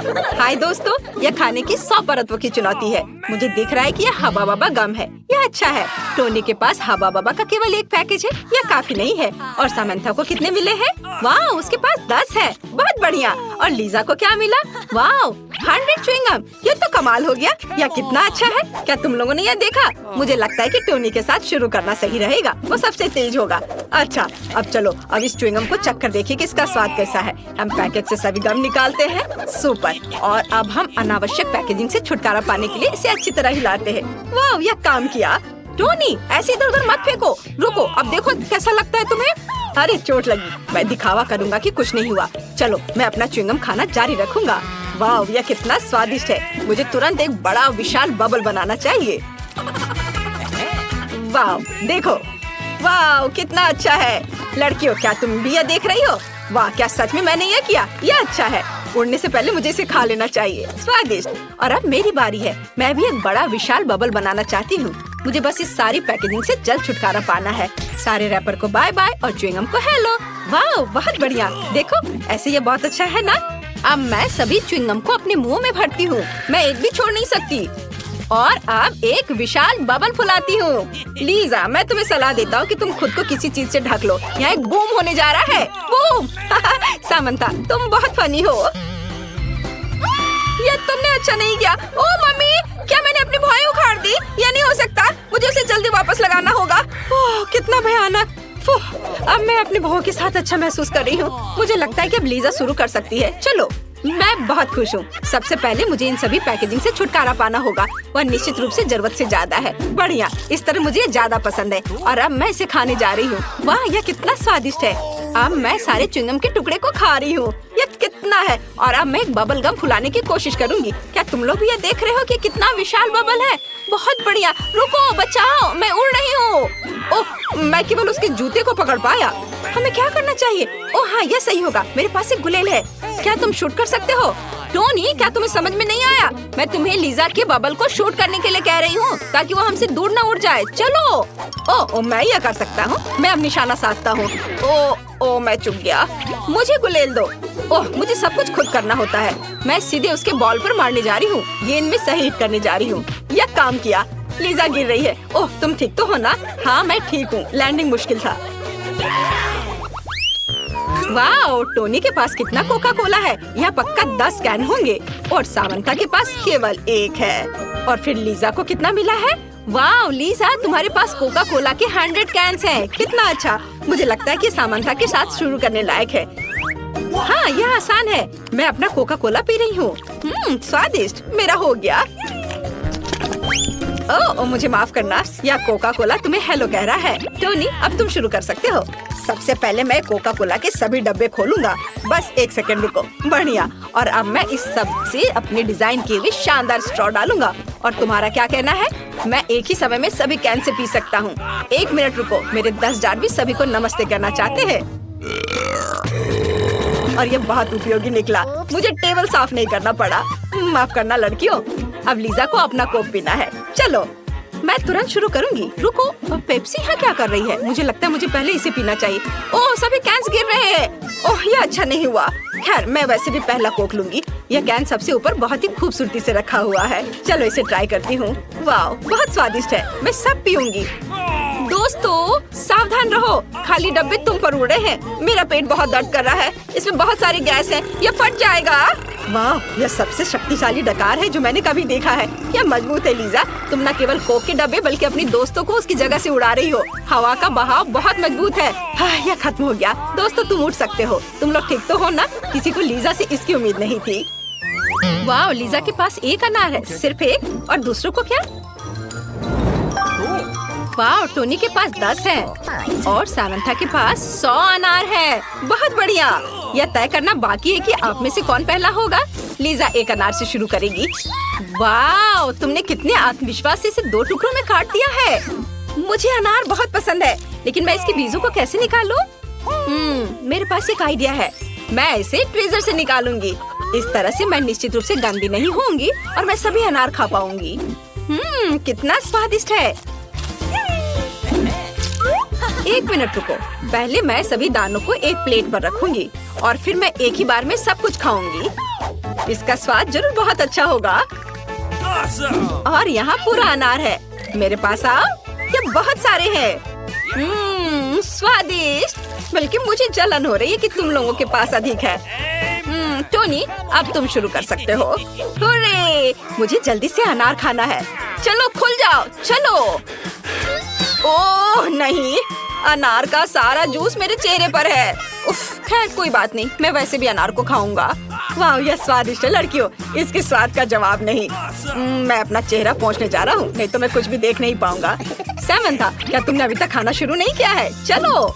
हाय दोस्तों, यह खाने की 100 परतों की चुनौती है। मुझे दिख रहा है कि यह हबा बबा गम है। यह अच्छा है। टोनी के पास हबा बबा का केवल एक पैकेज है, यह काफी नहीं है। और सामंथा को कितने मिले हैं? वाह, उसके पास 10 है। बहुत बढ़िया। और लीजा को क्या मिला? वाह, 100 च्युइंगम। ये तो कमाल हो गया। यह कितना अच्छा है। क्या तुम लोगों ने यह देखा? मुझे लगता है कि टोनी के साथ शुरू करना सही रहेगा। वो सबसे तेज होगा। अच्छा, अब चलो, अब इस च्युइंगम को चक्कर देखिए कि इसका स्वाद कैसा है। हम पैकेट से सभी गम निकालते हैं। सुपर। और अब हम अनावश्यक पैकेजिंग से छुटकारा पाने के लिए इसे अच्छी तरह हिलाते हैं। वाह, यह काम किया। टोनी, ऐसे इधर उधर मत फेंको। रुको, अब देखो कैसा लगता है तुम्हें। अरे चोट लगी। मैं दिखावा करूँगा कि कुछ नहीं हुआ। चलो, मैं अपना च्युइंगम खाना जारी रखूंगा। वाह, यह कितना स्वादिष्ट है। मुझे तुरंत एक बड़ा विशाल बबल बनाना चाहिए। वाह, देखो। वाह, कितना अच्छा है। लड़कियों, क्या तुम भी यह देख रही हो? वाह, क्या सच में मैंने यह किया? यह अच्छा है। उड़ने से पहले मुझे इसे खा लेना चाहिए। स्वादिष्ट। और अब मेरी बारी है। मैं भी एक बड़ा विशाल बबल बनाना चाहती हूँ। मुझे बस इस सारी पैकेजिंग से जल्द छुटकारा पाना है। सारे रैपर को बाय बाय और च्युइंगम को हेलो। वाह, बहुत बढ़िया। देखो, ऐसे ये बहुत अच्छा है ना? अब मैं सभी च्युइंगम को अपने मुंह में भरती हूँ। मैं एक भी छोड़ नहीं सकती। और अब एक विशाल बबल फुलाती हूँ। लीजा, मैं तुम्हें सलाह देता हूँ कि तुम खुद को किसी चीज से ढक लो। यहाँ एक बूम होने जा रहा है। बूम। सामंथा, तुम बहुत फनी हो। ये तुमने अच्छा नहीं किया। ओ मम्मी, क्या मैंने अपनी भौएं उखाड़ दी? यह नहीं हो सकता। मुझे उसे जल्दी वापस लगाना होगा। ओह, कितना भयानक। अब मैं अपनी भौं के साथ अच्छा महसूस कर रही हूँ। मुझे लगता है कि अब लीजा शुरू कर सकती है। चलो, मैं बहुत खुश हूँ। सबसे पहले मुझे इन सभी पैकेजिंग से छुटकारा पाना होगा। वह निश्चित रूप से जरूरत से ज्यादा है। बढ़िया, इस तरह मुझे ज्यादा पसंद है। और अब मैं इसे खाने जा रही हूँ। वाह, यह कितना स्वादिष्ट है। अब मैं सारे च्युइंगम के टुकड़े को खा रही हूँ। यह कितना है। और अब मैं एक बबल गम फुलाने की कोशिश करूँगी। क्या तुम लोग भी यह देख रहे हो कि कितना विशाल बबल है? बहुत बढ़िया। रुको, बचाओ, मैं उड़ रही हूँ। ओह, मैं केवल उसके जूते को पकड़ पाया। हमें क्या करना चाहिए? ओह हाँ, यह सही होगा। मेरे पास एक गुलेल है। क्या तुम शूट कर सकते हो? टोनी, क्या तुम्हें समझ में नहीं आया? मैं तुम्हें लीजा के बबल को शूट करने के लिए कह रही हूँ, ताकि वो हमसे दूर ना उड़ जाए। चलो। ओ, मैं यह कर सकता हूँ। मैं अब निशाना साधता हूँ। ओ, मैं चुक गया। मुझे गुलेल दो। ओह, मुझे सब कुछ खुद करना होता है। मैं सीधे उसके बॉल पर मारने जा रही हूँ। गेंद में सही हिट करने जा रही हूँ। यह काम किया। लीजा गिर रही है। ओह, तुम ठीक तो हो ना? हाँ, मैं ठीक हूँ। लैंडिंग मुश्किल था। वाह, टोनी के पास कितना कोका कोला है। यह पक्का 10 कैन होंगे। और सामंथा के पास केवल 1 है। और फिर लीजा को कितना मिला है? वाह लीजा, तुम्हारे पास कोका कोला के 100 कैन्स हैं। कितना अच्छा। मुझे लगता है कि सामंथा के साथ शुरू करने लायक है। हाँ, यह आसान है। मैं अपना कोका कोला पी रही हूँ। स्वादिष्ट। मेरा हो गया। ओह, मुझे माफ करना। यह कोका कोला तुम्हें हेलो कह रहा है। टोनी, अब तुम शुरू कर सकते हो। सबसे पहले मैं कोका कोला के सभी डब्बे खोलूंगा। बस 1 सेकंड रुको। बढ़िया। और अब मैं इस सब से अपने डिजाइन किए हुए शानदार स्ट्रॉ डालूंगा। और तुम्हारा क्या कहना है? मैं एक ही समय में सभी कैन से पी सकता हूँ। 1 मिनट रुको। मेरे 10 जार भी सभी को नमस्ते करना चाहते हैं। और ये बहुत उपयोगी निकला। मुझे टेबल साफ नहीं करना पड़ा। माफ करना लड़कियों। अब लीजा को अपना कोक पीना है। चलो, मैं तुरंत शुरू करूंगी। रुको, पेप्सी यहाँ क्या कर रही है? मुझे लगता है मुझे पहले इसे पीना चाहिए। ओह, सभी कैंस गिर रहे हैं। ओह, यह अच्छा नहीं हुआ। खैर, मैं वैसे भी पहला कोक लूंगी। यह कैन सबसे ऊपर बहुत ही खूबसूरती से रखा हुआ है। चलो, इसे ट्राई करती हूँ। वाह, बहुत स्वादिष्ट है। मैं सब पीऊंगी। दोस्तों, सावधान रहो। खाली डब्बे तुम पर उड़ रहे हैं। मेरा पेट बहुत दर्द कर रहा है। इसमें बहुत सारी गैस है। यह फट जाएगा। वाह, यह सबसे शक्तिशाली डकार है जो मैंने कभी देखा है। यह मजबूत है लीजा। तुम न केवल कोक के डब्बे बल्कि अपनी दोस्तों को उसकी जगह से उड़ा रही हो। हवा का बहाव बहुत मजबूत है। हाँ, यह खत्म हो गया। दोस्तों, तुम उड़ सकते हो। तुम लोग ठीक तो हो ना? किसी को लीजा से इसकी उम्मीद नहीं थी। वाह, लीजा के पास 1 अनार है। सिर्फ 1। और दूसरों को क्या? वाह, टोनी के पास 10 है। और सामंथा के पास 100 अनार है। बहुत बढ़िया। यह तय करना बाकी है कि आप में से कौन पहला होगा। लीजा 1 अनार से शुरू करेगी। वाह, तुमने कितने आत्मविश्वास से इसे 2 टुकड़ों में काट दिया है। मुझे अनार बहुत पसंद है, लेकिन मैं इसके बीजों को कैसे निकालूं? मेरे पास एक आइडिया है। मैं इसे ट्वीजर से निकालूंगी। इस तरह से मैं निश्चित रूप से गंदी नहीं होंगी और मैं सभी अनार खा पाऊंगी। कितना स्वादिष्ट है। 1 मिनट रुको। पहले मैं सभी दानों को एक प्लेट पर रखूंगी और फिर मैं एक ही बार में सब कुछ खाऊंगी। इसका स्वाद जरूर बहुत अच्छा होगा। और यहाँ पूरा अनार है। मेरे पास आओ, ये बहुत सारे हैं। स्वादिष्ट। बल्कि मुझे जलन हो रही है कि तुम लोगों के पास अधिक है। टोनी, अब तुम शुरू कर सकते हो। हुर्रे! मुझे जल्दी से अनार खाना है। चलो खुल जाओ, चलो। ओह नहीं, अनार का सारा जूस मेरे चेहरे पर है। उफ, खैर कोई बात नहीं, मैं वैसे भी अनार को खाऊंगा। वाह, यह स्वादिष्ट है लड़कियों, इसके स्वाद का जवाब नहीं। मैं अपना चेहरा पोंछने जा रहा हूँ, नहीं तो मैं कुछ भी देख नहीं पाऊंगा। सैमंथा, क्या तुमने अभी तक खाना शुरू नहीं किया है? चलो।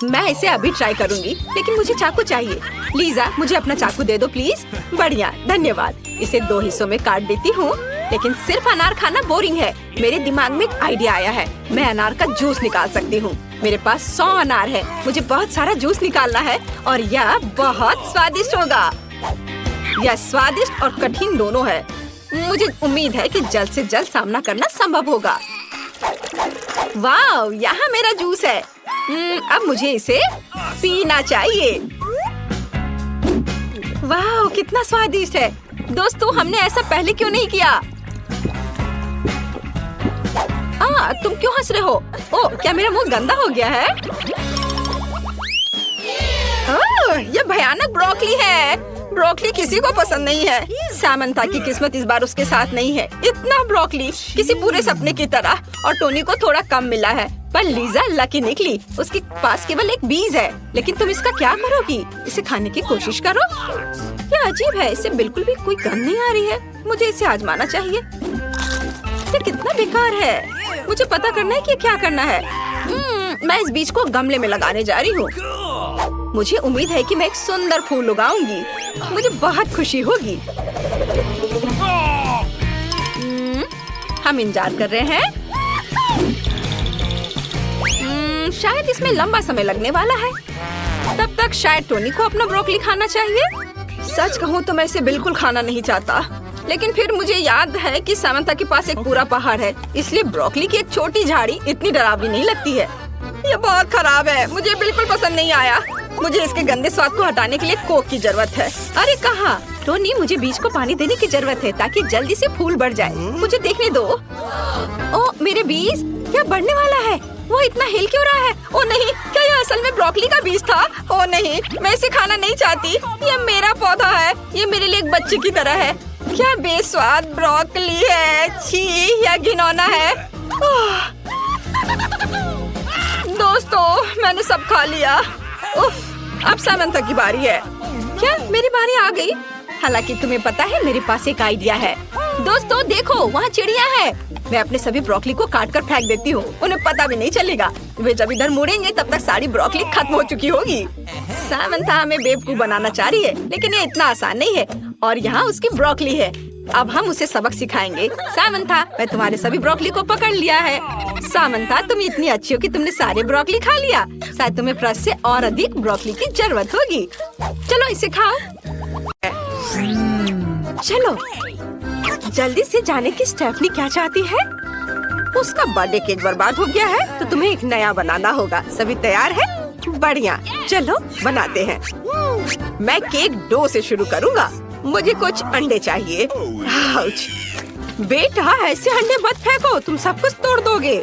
मैं इसे अभी ट्राई करूंगी, लेकिन मुझे चाकू चाहिए। लीजा, मुझे अपना चाकू दे दो प्लीज। बढ़िया, धन्यवाद। इसे 2 हिस्सों में काट देती हूँ, लेकिन सिर्फ अनार खाना बोरिंग है। मेरे दिमाग में एक आइडिया आया है। मैं अनार का जूस निकाल सकती हूँ। मेरे पास 100 अनार है। मुझे बहुत सारा जूस निकालना है और यह बहुत स्वादिष्ट होगा। यह स्वादिष्ट और कठिन दोनों है। मुझे उम्मीद है कि जल्द से जल्द सामना करना संभव होगा। वाह, यहाँ मेरा जूस है। अब मुझे इसे पीना चाहिए। वाह, कितना स्वादिष्ट है। दोस्तों, हमने ऐसा पहले क्यों नहीं किया? तुम क्यों हंस रहे हो? ओह, क्या मेरा मुंह गंदा हो गया है? यह भयानक ब्रोकली है। ब्रोकली किसी को पसंद नहीं है। सैमंथा की किस्मत इस बार उसके साथ नहीं है। इतना ब्रोकली किसी पूरे सपने की तरह, और टोनी को थोड़ा कम मिला है। पर लीजा लकी निकली, उसके पास केवल एक बीज है। लेकिन तुम इसका क्या करोगी? इसे खाने की कोशिश करो। क्या अजीब है, इससे बिल्कुल भी कोई गंध नहीं आ रही है। मुझे इसे आजमाना चाहिए। ये कितना बेकार है। मुझे पता करना है कि क्या करना है। मैं इस बीज को गमले में लगाने जा रही हूँ। मुझे उम्मीद है कि मैं एक सुंदर फूल उगाऊंगी। मुझे बहुत खुशी होगी। हम इंतजार कर रहे हैं। शायद इसमें लंबा समय लगने वाला है। तब तक शायद टोनी को अपना ब्रोकली खाना चाहिए। सच कहूँ तो मैं इसे बिल्कुल खाना नहीं चाहता, लेकिन फिर मुझे याद है कि सैमंथा के पास एक पूरा पहाड़ है, इसलिए ब्रोकली की एक छोटी झाड़ी इतनी डरावनी नहीं लगती है। ये बहुत खराब है, मुझे बिल्कुल पसंद नहीं आया। मुझे इसके गंदे स्वाद को हटाने के लिए कोक की जरूरत है। अरे कहाँ? टोनी, मुझे बीज को पानी देने की जरूरत है ताकि जल्दी से फूल बढ़ जाए। मुझे देखने दो। ओ मेरे बीज, क्या बढ़ने वाला है? वो इतना हिल क्यों रहा है? ओ नहीं, क्या यह असल में ब्रोकली का बीज था? ओ नहीं, मैं इसे खाना नहीं चाहती। यह मेरा पौधा है, ये मेरे लिए एक बच्चे की तरह है। क्या बेस्वाद ब्रोकली है। छी, यह घिनौना है। दोस्तों, मैंने सब खा लिया। उफ, अब सैमंथा की बारी है। क्या मेरी बारी आ गई? हालांकि तुम्हें पता है, मेरे पास एक आइडिया है। दोस्तों देखो, वहाँ चिड़िया है। मैं अपने सभी ब्रोकली को काट कर फेंक देती हूँ, उन्हें पता भी नहीं चलेगा। वे जब इधर मुड़ेंगे तब तक सारी ब्रोकली खत्म हो चुकी होगी। सैमंथा हमें बेवकूफ बनाना चाह रही है, लेकिन ये इतना आसान नहीं है। और यहाँ उसकी ब्रोकली है। अब हम उसे सबक सिखाएंगे। सैमंथा, मैं तुम्हारे सभी ब्रोकली को पकड़ लिया है। सैमंथा, तुम इतनी अच्छी हो कि तुमने सारे ब्रोकली खा लिया। शायद तुम्हें फ्रेश से और अधिक ब्रोकली की जरूरत होगी। चलो इसे खाओ। चलो जल्दी से जाने की स्टेफनी क्या चाहती है? उसका बर्थडे केक बर्बाद हो गया है, तो तुम्हें एक नया बनाना होगा। सभी तैयार है? बढ़िया, चलो बनाते हैं। मैं केक डो से शुरू करूँगा। मुझे कुछ अंडे चाहिए। बेटा, ऐसे अंडे मत फेंको, तुम सब कुछ तोड़ दोगे।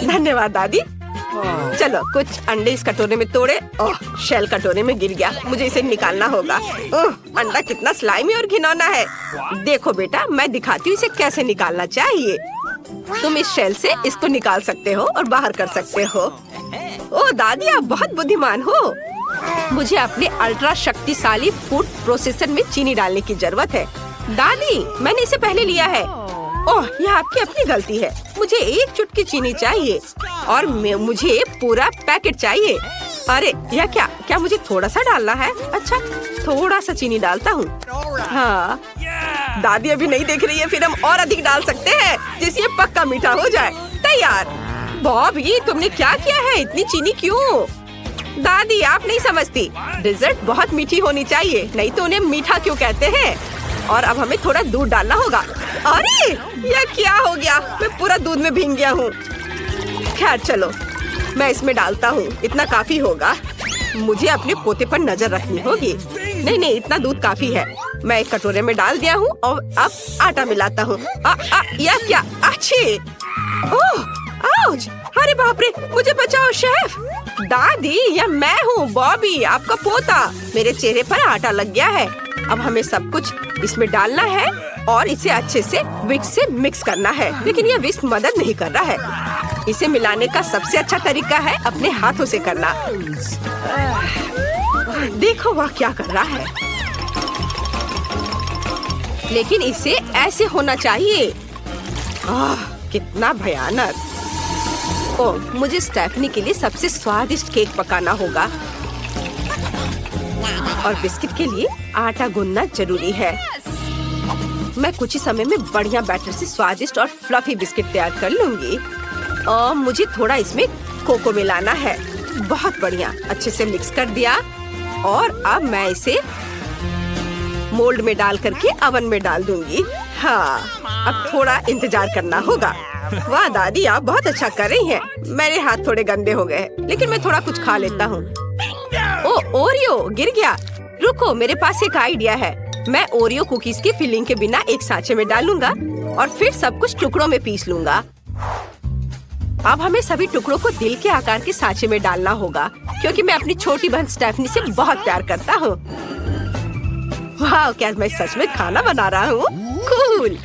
धन्यवाद दादी। चलो कुछ अंडे इस कटोरे में तोड़े। ओह, शेल कटोरे में गिर गया। मुझे इसे निकालना होगा। ओह, अंडा कितना स्लाइमी और घिनौना है। देखो बेटा, मैं दिखाती हूँ इसे कैसे निकालना चाहिए। तुम इस शेल से इसको निकाल सकते हो और बाहर कर सकते हो। ओह दादी, आप बहुत बुद्धिमान हो। मुझे अपने अल्ट्रा शक्तिशाली फूड प्रोसेसर में चीनी डालने की जरूरत है। दादी, मैंने इसे पहले लिया है। ओह, यह आपकी अपनी गलती है। मुझे एक चुटकी चीनी चाहिए और मुझे पूरा पैकेट चाहिए। अरे यह क्या मुझे थोड़ा सा डालना है? अच्छा, थोड़ा सा चीनी डालता हूँ। हाँ, दादी अभी नहीं देख रही है, फिर हम और अधिक डाल सकते हैं जिससे ये पक्का मीठा हो जाए। तैयार। बॉबी, तुमने क्या किया है? इतनी चीनी क्यों? दादी, आप नहीं समझती। डिजर्ट बहुत मीठी होनी चाहिए, नहीं तो उन्हें मीठा क्यों कहते हैं। और अब हमें थोड़ा दूध डालना होगा। अरे यह क्या हो गया? मैं पूरा दूध में भीग गया हूँ। खैर चलो, मैं इसमें डालता हूँ। इतना काफी होगा। मुझे अपने पोते पर नजर रखनी होगी। नहीं, इतना दूध काफी है। मैं एक कटोरे में डाल दिया हूँ और अब आटा मिलाता हूँ। या क्या अच्छी। ओह, आउच! अरे बाप रे, मुझे बचाओ शेफ। दादी, यह मैं हूँ बॉबी, आपका पोता। मेरे चेहरे पर आटा लग गया है। अब हमें सब कुछ इसमें डालना है और इसे अच्छे से विस्क से मिक्स करना है। लेकिन यह विस्क मदद नहीं कर रहा है। इसे मिलाने का सबसे अच्छा तरीका है अपने हाथों से करना। देखो वह क्या कर रहा है। लेकिन इसे ऐसे होना चाहिए। कितना भयानक। ओह, मुझे स्टेफनी के लिए सबसे स्वादिष्ट केक पकाना होगा और बिस्किट के लिए आटा गूंदना जरूरी है। मैं कुछ ही समय में बढ़िया बैटर से स्वादिष्ट और फ्लफी बिस्किट तैयार कर लूंगी। और मुझे थोड़ा इसमें कोको मिलाना है। बहुत बढ़िया, अच्छे से मिक्स कर दिया और अब मैं इसे मोल्ड में डाल करके ओवन में डाल दूंगी। हाँ, अब थोड़ा इंतजार करना होगा। वाह दादी, आप बहुत अच्छा कर रही हैं। मेरे हाथ थोड़े गंदे हो गए, लेकिन मैं थोड़ा कुछ खा लेता हूँ। ओ, ओरियो गिर गया। रुको, मेरे पास एक आइडिया है। मैं ओरियो कुकीज की फिलिंग के बिना एक सांचे में डालूंगा और फिर सब कुछ टुकड़ों में पीस लूंगा। अब हमें सभी टुकड़ों को दिल के आकार के सांचे में डालना होगा, क्योंकि मैं अपनी छोटी बहन स्टेफनी से बहुत प्यार करता हूँ। वाह, क्या मैं सच में खाना बना रहा हूँ। कूल।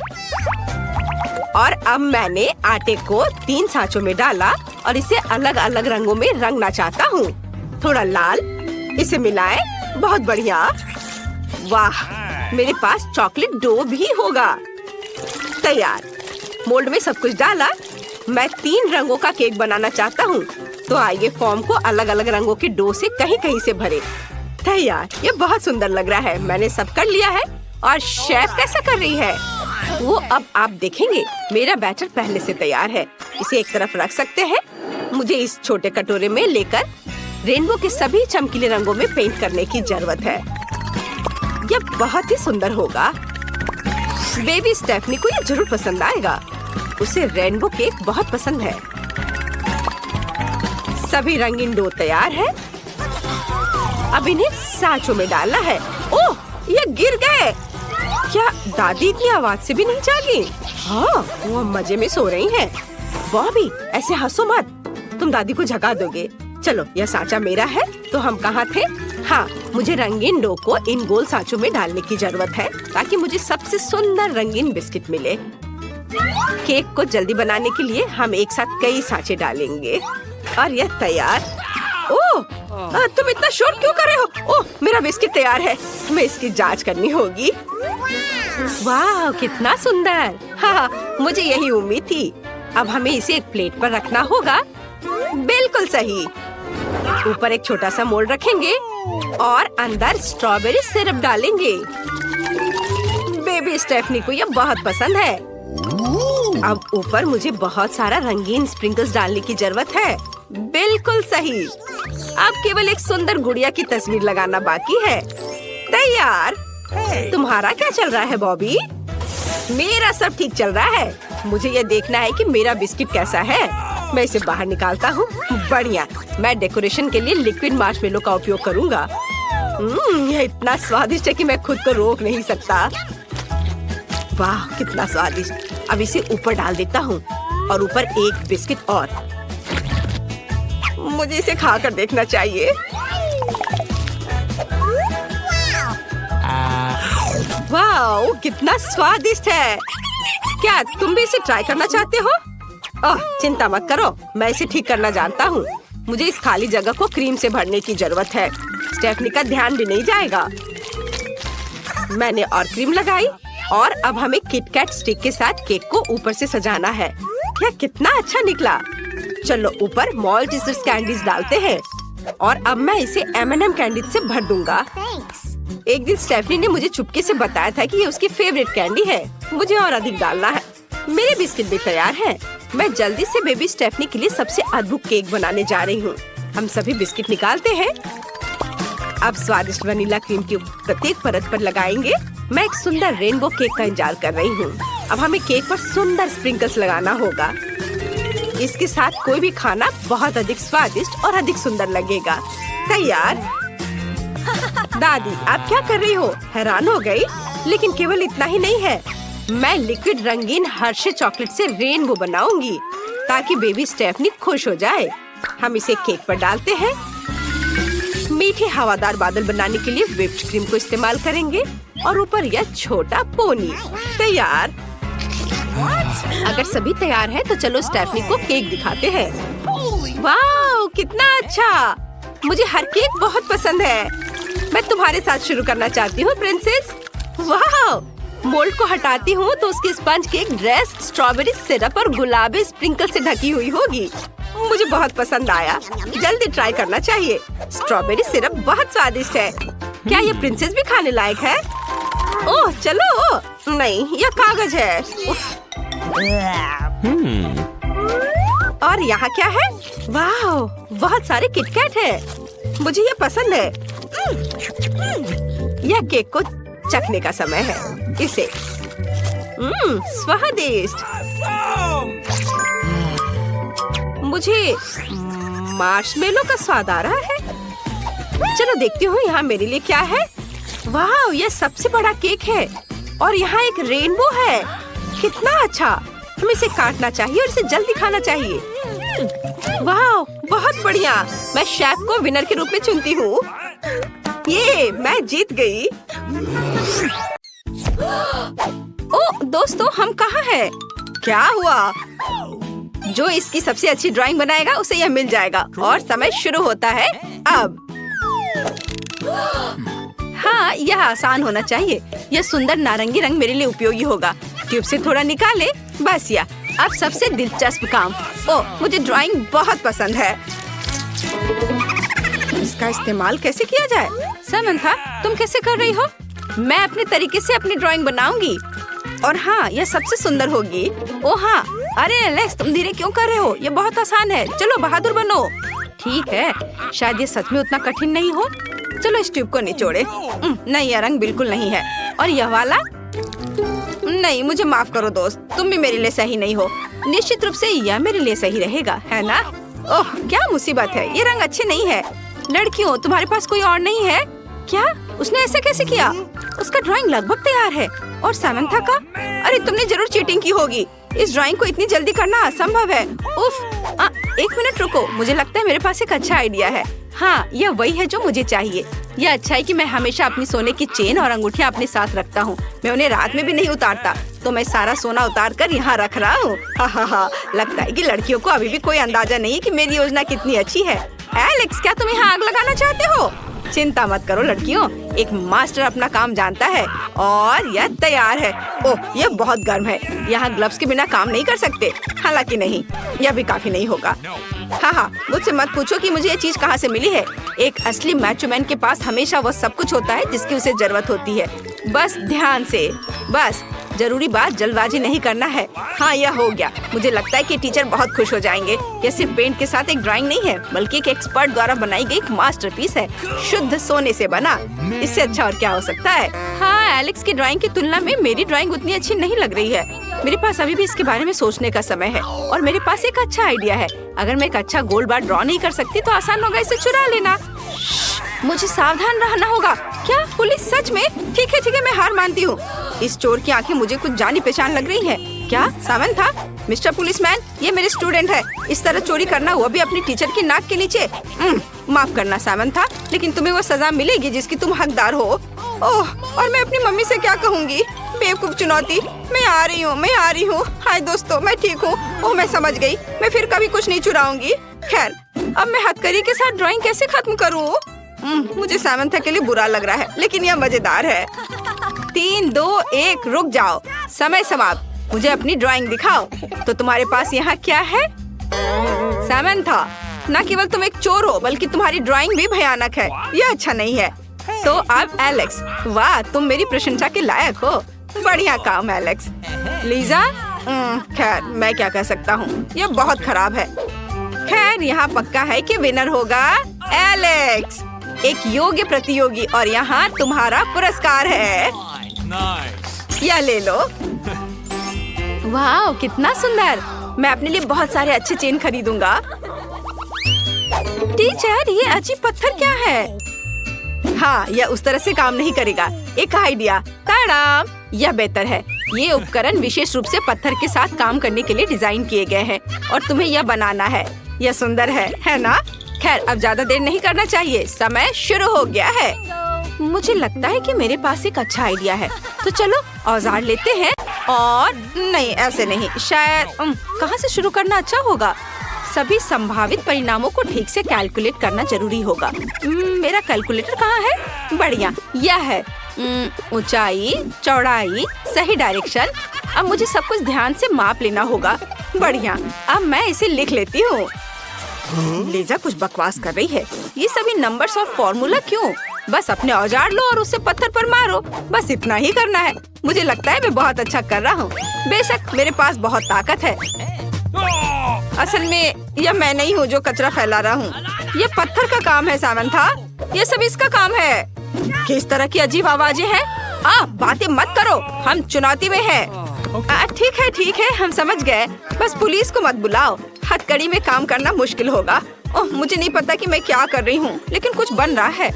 और अब मैंने आटे को 3 सांचों में डाला और इसे अलग अलग रंगों में रंगना चाहता हूँ। थोड़ा लाल, इसे मिलाएं। बहुत बढ़िया। वाह, मेरे पास चॉकलेट डो भी होगा। तैयार। मोल्ड में सब कुछ डाला। मैं 3 रंगों का केक बनाना चाहता हूँ, तो आइए फॉर्म को अलग अलग रंगों के डो से कहीं कहीं से भरे। तैयार। ये बहुत सुंदर लग रहा है। मैंने सब कर लिया है। और शेफ कैसा कर रही है वो अब आप देखेंगे। मेरा बैटर पहले से तैयार है। इसे एक तरफ रख सकते हैं। मुझे इस छोटे कटोरे में लेकर रेनबो के सभी चमकीले रंगों में पेंट करने की जरूरत है। यह बहुत ही सुंदर होगा। बेबी स्टेफनी को यह जरूर पसंद आएगा। उसे रेनबो केक बहुत पसंद है। सभी रंगीन डो तैयार है। अब इन्हें सांचों में डालना है। ओह, ये गिर गए। क्या दादी इतनी आवाज से भी नहीं जागी? हाँ, वो मजे में सो रही हैं। बॉबी, ऐसे हंसो मत, तुम दादी को जगा दोगे। चलो, यह सांचा मेरा है। तो हम कहाँ थे? हाँ, मुझे रंगीन डो को इन गोल सांचों में डालने की जरूरत है, ताकि मुझे सबसे सुंदर रंगीन बिस्किट मिले। केक को जल्दी बनाने के लिए हम एक साथ कई सांचे डालेंगे और यह तैयार। ओह, तुम इतना शोर क्यों कर रहे हो? ओह, मेरा बिस्किट तैयार है। हमें इसकी जांच करनी होगी। वाह, कितना सुंदर। हाँ, मुझे यही उम्मीद थी। अब हमें इसे एक प्लेट पर रखना होगा। बिल्कुल सही। ऊपर एक छोटा सा मोल्ड रखेंगे और अंदर स्ट्रॉबेरी सिरप डालेंगे। बेबी स्टेफनी को यह बहुत पसंद है। अब ऊपर मुझे बहुत सारा रंगीन स्प्रिंकल्स डालने की जरूरत है। बिल्कुल सही। अब केवल एक सुंदर गुड़िया की तस्वीर लगाना बाकी है। तैयार। तुम्हारा क्या चल रहा है बॉबी? मेरा सब ठीक चल रहा है। मुझे यह देखना है कि मेरा बिस्किट कैसा है। मैं इसे बाहर निकालता हूँ। बढ़िया। मैं डेकोरेशन के लिए लिक्विड मार्शमेलो का उपयोग करूँगा। यह इतना स्वादिष्ट है कि मैं खुद को रोक नहीं सकता। वाह, कितना स्वादिष्ट। अब इसे ऊपर डाल देता हूँ और ऊपर एक बिस्किट और। मुझे इसे खाकर देखना चाहिए। वाह, कितना स्वादिष्ट है। क्या तुम भी इसे ट्राई करना चाहते हो? ओह, चिंता मत करो, मैं इसे ठीक करना जानता हूँ। मुझे इस खाली जगह को क्रीम से भरने की जरूरत है। स्टेफनी का ध्यान भी नहीं जाएगा। मैंने और क्रीम लगाई और अब हमें किटकैट स्टिक के साथ केक को ऊपर से सजाना है। यह कितना अच्छा निकला। चलो, ऊपर माल्टेजर्स कैंडीज डालते हैं और अब मैं इसे M&M कैंडी से भर दूंगा। एक दिन स्टेफनी ने मुझे चुपके से बताया था कि ये उसकी फेवरेट कैंडी है। मुझे और अधिक डालना है। मेरे बिस्किट भी तैयार हैं। मैं जल्दी से बेबी स्टेफनी के लिए सबसे अद्भुत केक बनाने जा रही हूँ। हम सभी बिस्किट निकालते हैं। अब स्वादिष्ट वनीला क्रीम की प्रत्येक परत पर लगाएंगे। मैं एक सुंदर रेनबो केक का इंतजार कर रही हूँ। अब हमें केक पर सुंदर स्प्रिंकल्स लगाना होगा। इसके साथ कोई भी खाना बहुत अधिक स्वादिष्ट और अधिक सुंदर लगेगा। तैयार। दादी, आप क्या कर रही हो? हैरान हो गई? लेकिन केवल इतना ही नहीं है, मैं लिक्विड रंगीन हर्षे चॉकलेट से रेनबो बनाऊंगी ताकि बेबी स्टेफनी खुश हो जाए। हम इसे केक पर डालते हैं। मीठे हवादार बादल बनाने के लिए व्हिप्ड क्रीम को इस्तेमाल करेंगे और ऊपर यह छोटा पोनी। तैयार। अगर सभी तैयार हैं तो चलो स्टेफनी को केक दिखाते हैं। वाह, कितना अच्छा! मुझे हर केक बहुत पसंद है। मैं तुम्हारे साथ शुरू करना चाहती हूँ प्रिंसेस। वाह! मोल्ड को हटाती हूँ तो उसकी sponge cake dress strawberry syrup और गुलाबी स्प्रिंकल से ढकी हुई होगी। मुझे बहुत पसंद आया। जल्दी ट्राई करना चाहिए। स्ट्रॉबेरी सिरप बहुत स्वादिष्ट है। क्या ये प्रिंसेस भी खाने लायक है? ओह चलो। नहीं, यह कागज है। और यहाँ क्या है? वाह, बहुत सारे किटकैट है। मुझे ये पसंद है। यह केक को चखने का समय है। इसे स्वादिष्ट। मुझे मार्शमेलो का स्वाद आ रहा है। चलो देखती हूँ यहाँ मेरे लिए क्या है। वाह, यह सबसे बड़ा केक है और यहाँ एक रेनबो है। कितना अच्छा! हमें इसे काटना चाहिए और इसे जल्दी खाना चाहिए। वाह, बहुत बढ़िया! मैं शेफ को विनर के रूप में चुनती हूँ। ये मैं जीत गई। ओह दोस्तों, हम कहाँ हैं? क्या हुआ? जो इसकी सबसे अच्छी ड्राइंग बनाएगा उसे यह मिल जाएगा और समय शुरू होता है अब। हाँ, यह आसान होना चाहिए। यह सुंदर नारंगी रंग मेरे लिए उपयोगी होगा। ट्यूब से थोड़ा निकाले, बस या। अब सबसे दिलचस्प काम। ओह, मुझे ड्राइंग बहुत पसंद है। इसका इस्तेमाल कैसे किया जाए? समंथा, तुम कैसे कर रही हो? मैं अपने तरीके से अपनी ड्राइंग बनाऊंगी और हाँ, यह सबसे सुंदर होगी। ओह हाँ, अरे एलेक्स, तुम धीरे क्यों कर रहे हो? यह बहुत आसान है। चलो बहादुर बनो। ठीक है, शायद ये सच में उतना कठिन नहीं हो। चलो इस ट्यूब को निचोड़े। नहीं, यह रंग बिल्कुल नहीं है। और यह वाला? नहीं, मुझे माफ करो दोस्त, तुम भी मेरे लिए सही नहीं हो। निश्चित रूप से यह मेरे लिए सही रहेगा, है ना? ओह, क्या मुसीबत है, ये रंग अच्छे नहीं है। लड़कियों, तुम्हारे पास कोई और नहीं है क्या? उसने ऐसे कैसे किया? उसका ड्राइंग लगभग तैयार है। और समंथा का? अरे तुमने जरूर चीटिंग की होगी। इस ड्राइंग को इतनी जल्दी करना असंभव है। उफ, एक मिनट रुको, मुझे लगता है मेरे पास एक अच्छा आइडिया है। हाँ, यह वही है जो मुझे चाहिए। यह अच्छा है कि मैं हमेशा अपनी सोने की चेन और अंगूठियाँ अपने साथ रखता हूँ। मैं उन्हें रात में भी नहीं उतारता, तो मैं सारा सोना उतार कर यहाँ रख रहा हूँ। हा, लगता है कि लड़कियों को अभी भी कोई अंदाजा नहीं है कि मेरी योजना कितनी अच्छी है। एलेक्स, क्या तुम यहाँ आग लगाना चाहते हो? चिंता मत करो लड़कियों, एक मास्टर अपना काम जानता है और यह तैयार है। ओह, यह बहुत गर्म है। यहाँ ग्लव्स के बिना काम नहीं कर सकते। हालांकि नहीं, यह भी काफी नहीं होगा। हाँ, मुझसे मत पूछो कि मुझे ये चीज कहाँ से मिली है। एक असली मैचो मैन के पास हमेशा वो सब कुछ होता है जिसकी उसे जरूरत होती है। बस ध्यान से, बस जरूरी बात जल्दबाजी नहीं करना है। हाँ, यह हो गया। मुझे लगता है कि टीचर बहुत खुश हो जाएंगे। यह सिर्फ पेंट के साथ एक ड्राइंग नहीं है, बल्कि एक एक्सपर्ट द्वारा बनाई गई एक मास्टरपीस है, शुद्ध सोने से बना। इससे अच्छा और क्या हो सकता है? हाँ, एलेक्स की ड्राइंग की तुलना में मेरी ड्राइंग उतनी अच्छी नहीं लग रही है। मेरे पास अभी भी इसके बारे में सोचने का समय है और मेरे पास एक अच्छा आइडिया है। अगर मैं एक अच्छा गोल्ड बार ड्रॉ नहीं कर सकती तो आसान होगा इसे चुरा लेना। मुझे सावधान रहना होगा। क्या पुलिस? सच में? ठीक है, मैं हार मानती हूँ। इस चोर की आंखें मुझे कुछ जानी पहचान लग रही है। क्या सामंथा? मिस्टर पुलिसमैन, ये मेरे स्टूडेंट है। इस तरह चोरी करना, वो भी अपनी टीचर की नाक के नीचे। माफ करना सामंथा, लेकिन तुम्हें वो सजा मिलेगी जिसकी तुम हकदार हो। ओह, और मैं अपनी मम्मी से क्या कहूँगी? बेवकूफ चुनौती। मैं आ रही हूँ। हाय दोस्तों, मैं ठीक हूँ। ओह, मैं समझ गई। मैं फिर कभी कुछ नहीं चुराऊंगी। खैर, अब मैं हथकड़ी के साथ ड्राइंग कैसे खत्म करूँ? मुझे सामंथा के लिए बुरा लग रहा है, लेकिन यह मजेदार है। 3, 2, 1, रुक जाओ। समय समाप्त। मुझे अपनी ड्राइंग दिखाओ। तो तुम्हारे पास यहाँ क्या है? सामंथा, न केवल तुम एक चोर हो, बल्कि तुम्हारी ड्राइंग भी भयानक है। यह अच्छा नहीं है। तो अब एलेक्स, वाह, तुम मेरी प्रशंसा के लायक हो। बढ़िया काम एलेक्स। लीजा, खैर मैं क्या कह सकता हूँ, यह बहुत खराब है। खैर, यहाँ पक्का है कि विनर होगा एलेक्स, एक योग्य प्रतियोगी। और यहाँ तुम्हारा पुरस्कार है। यह ले लो। वाह, कितना सुंदर। मैं अपने लिए बहुत सारे अच्छे चेन खरीदूंगा। टीचर, ये अजीब पत्थर क्या है? हाँ, यह उस तरह से काम नहीं करेगा। एक आइडिया। ताड़ाम, यह बेहतर है। ये उपकरण विशेष रूप से पत्थर के साथ काम करने के लिए डिजाइन किए गए हैं और तुम्हें यह बनाना है। यह सुंदर है ना? खैर, अब ज्यादा देर नहीं करना चाहिए, समय शुरू हो गया है। मुझे लगता है कि मेरे पास एक अच्छा आइडिया है, तो चलो औजार लेते हैं। और नहीं, ऐसे नहीं, शायद कहाँ से शुरू करना अच्छा होगा? सभी संभावित परिणामों को ठीक से कैलकुलेट करना जरूरी होगा। मेरा कैलकुलेटर कहाँ है? बढ़िया, यह है। ऊंचाई, चौड़ाई, सही डायरेक्शन। अब मुझे सब कुछ ध्यान से माप लेना होगा। बढ़िया, अब मैं इसे लिख लेती हूँ। लीजा कुछ बकवास कर रही है। ये सभी नंबर्स और फॉर्मूला क्यों? बस अपने औजार लो और उससे पत्थर पर मारो, बस इतना ही करना है। मुझे लगता है मैं बहुत अच्छा कर रहा हूँ। बेशक मेरे पास बहुत ताकत है। असल में यह मैं नहीं हूँ जो कचरा फैला रहा हूँ। ये पत्थर का काम है सामंथा, ये सब इसका काम है। किस तरह की अजीब आवाजें हैं? बातें मत करो, हम चुनौती में हैं। ठीक है, हम समझ गए। बस पुलिस को मत बुलाओ, हथकड़ी में काम करना मुश्किल होगा। ओह, मुझे नहीं पता कि मैं क्या कर रही हूँ, लेकिन कुछ बन रहा है।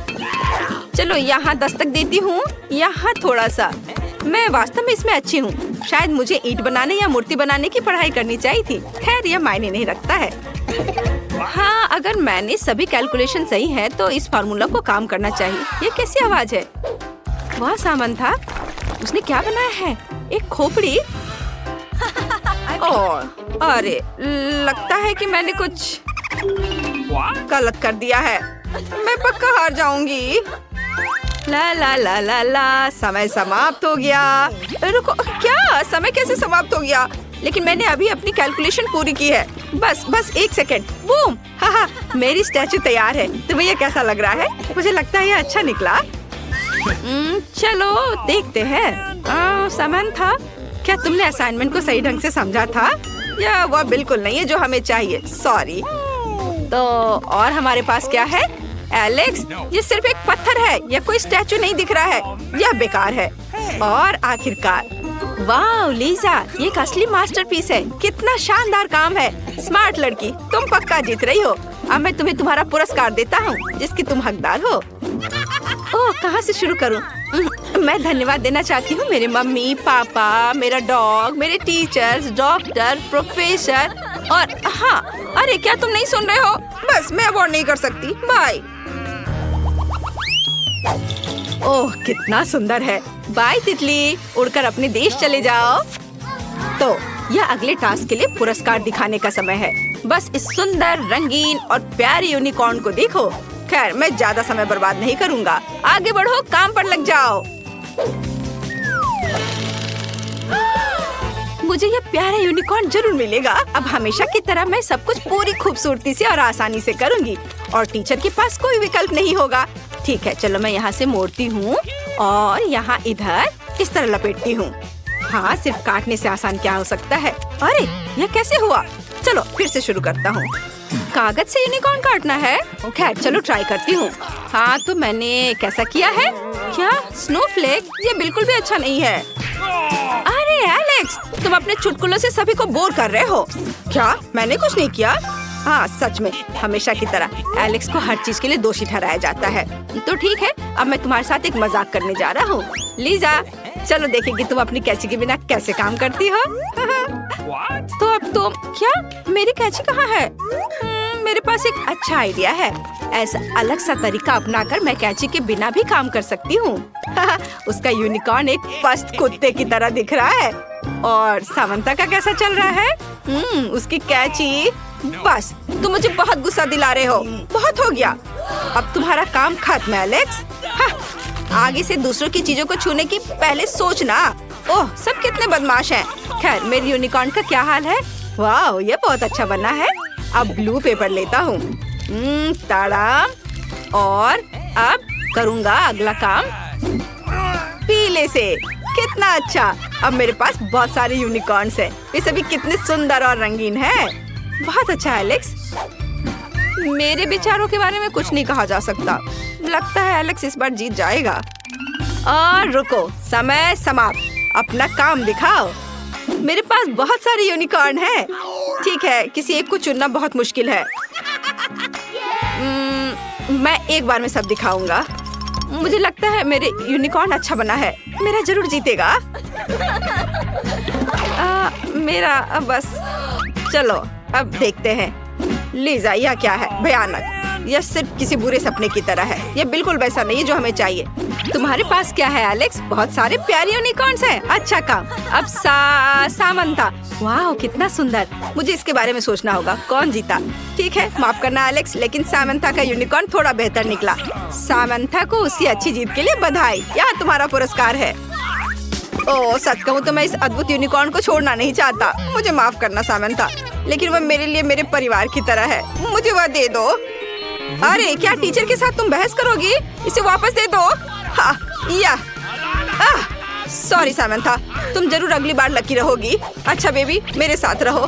चलो यहाँ दस्तक देती हूँ, यहाँ थोड़ा सा। मैं वास्तव में इसमें अच्छी हूँ। शायद मुझे ईंट बनाने या मूर्ति बनाने की पढ़ाई करनी चाहिए थी। खैर, यह मायने नहीं रखता है। हाँ, अगर मैंने सभी कैलकुलेशन सही है तो इस फार्मूला को काम करना चाहिए। ये कैसी आवाज है? वह सामंथा, उसने क्या बनाया है? एक खोपड़ी? ओह, अरे लगता है कि मैंने कुछ गलत कर दिया है। मैं पक्का हार जाऊंगी। ला ला ला ला ला, समय समाप्त हो गया। रुको, क्या? समय कैसे समाप्त हो गया? लेकिन मैंने अभी अपनी कैलकुलेशन पूरी की है। बस 1 सेकेंड। बूम! हाँ, मेरी स्टैचू तैयार है। तुम्हें यह कैसा लग रहा है? मुझे लगता है यह अच्छा निकला। चलो देखते हैं। सामंथा, क्या तुमने असाइनमेंट को सही ढंग से समझा था? या वह बिल्कुल नहीं है जो हमें चाहिए? सॉरी। तो और हमारे पास क्या है? एलेक्स, ये सिर्फ एक पत्थर है, यह कोई स्टैचू नहीं दिख रहा है। यह बेकार है। और आखिरकार, वाह लीजा, ये एक असली मास्टरपीस है। कितना शानदार काम है। स्मार्ट लड़की, तुम पक्का जीत रही हो। अब मैं तुम्हें तुम्हारा पुरस्कार देता हूँ, जिसकी तुम हकदार हो। ओह, कहाँ से शुरू करूँ? मैं धन्यवाद देना चाहती हूँ मेरे मम्मी पापा, मेरा डॉग, मेरे टीचर्स, डॉक्टर, प्रोफेसर और हाँ, अरे क्या तुम नहीं सुन रहे हो? बस मैं अवॉर्ड नहीं कर सकती। बाय। ओह, कितना सुंदर है। बाय तितली, उड़कर अपने देश चले जाओ। तो यह अगले टास्क के लिए पुरस्कार दिखाने का समय है। बस इस सुंदर, रंगीन और प्यारी यूनिकॉर्न को देखो। खैर, मैं ज्यादा समय बर्बाद नहीं करूँगा। आगे बढ़ो, काम पर लग जाओ। मुझे यह प्यारा यूनिकॉर्न जरूर मिलेगा। अब हमेशा की तरह मैं सब कुछ पूरी खूबसूरती से और आसानी से करूँगी और टीचर के पास कोई विकल्प नहीं होगा। ठीक है, चलो मैं यहाँ से मोड़ती हूँ और यहाँ इधर इस तरह लपेटती हूँ। हाँ, सिर्फ काटने से आसान क्या हो सकता है? अरे, यह कैसे हुआ? चलो फिर से शुरू करता हूँ। कागज से यूनिकॉर्न काटना है? खैर, चलो ट्राई करती हूँ। हाँ, तो मैंने कैसा किया है? क्या स्नोफ्लेक? ये बिल्कुल भी अच्छा नहीं है। अरे एलेक्स, तुम अपने चुटकुलों से सभी को बोर कर रहे हो। क्या? मैंने कुछ नहीं किया। हाँ, सच में हमेशा की तरह एलेक्स को हर चीज के लिए दोषी ठहराया जाता है। तो ठीक है, अब मैं तुम्हारे साथ एक मजाक करने जा रहा हूँ। लीजा, चलो देखेंगे तुम अपनी कैंची के बिना कैसे काम करती हो। तो अब तुम क्या? मेरी कैंची कहाँ है? मेरे पास एक अच्छा आइडिया है। ऐसा अलग सा तरीका अपनाकर मैं कैंची के बिना भी काम कर सकती हूँ। उसका यूनिकॉर्न एक पस्त कुत्ते की तरह दिख रहा है। और सामंता का कैसा चल रहा है? उसकी कैंची। बस, तुम मुझे बहुत गुस्सा दिला रहे हो। बहुत हो गया। अब तुम्हारा काम खत्म है एलेक्स। आगे से दूसरों की चीजों को छूने की पहले सोचना। ओह, सब कितने बदमाश हैं। खैर, मेरी यूनिकॉर्न का क्या हाल है? वाह, ये बहुत अच्छा बना है। अब ब्लू पेपर लेता हूँ। ताड़ा। और अब करूँगा अगला काम पीले से। कितना अच्छा। अब मेरे पास बहुत सारे यूनिकॉर्न्स हैं। ये सभी कितने सुंदर और रंगीन हैं। बहुत अच्छा एलेक्स। मेरे विचारों के बारे में कुछ नहीं कहा जा सकता। लगता है एलेक्स इस बार जीत जाएगा। और रुको, समय समाप्त। अपना काम दिखाओ। मेरे पास बहुत सारे यूनिकॉर्न हैं। ठीक है, किसी एक को चुनना बहुत मुश्किल है। मैं एक बार में सब दिखाऊंगा। मुझे लगता है मेरे यूनिकॉर्न अच्छा बना है, मेरा जरूर जीतेगा। मेरा बस चलो अब देखते हैं। लीजा, यह क्या है? भयानक। यह सिर्फ किसी बुरे सपने की तरह है। यह बिल्कुल वैसा नहीं है जो हमें चाहिए। तुम्हारे पास क्या है एलेक्स? बहुत सारे प्यारे यूनिकॉर्न्स हैं। अच्छा काम। अब सामंथा। वाह, कितना सुंदर। मुझे इसके बारे में सोचना होगा। कौन जीता? ठीक है, माफ करना एलेक्स, लेकिन सामंथा का यूनिकॉर्न थोड़ा बेहतर निकला। सामंथा को उसकी अच्छी जीत के लिए बधाई। यहाँ तुम्हारा पुरस्कार है। ओह, सच कहूँ तो मैं इस अद्भुत यूनिकॉर्न को छोड़ना नहीं चाहता। मुझे माफ करना सामंथा, लेकिन वह मेरे लिए मेरे परिवार की तरह है। मुझे वह दे दो। अरे, क्या टीचर के साथ तुम बहस करोगी? इसे वापस दे दो। सॉरी सामंथा, तुम जरूर अगली बार लकी रहोगी। अच्छा बेबी, मेरे साथ रहो।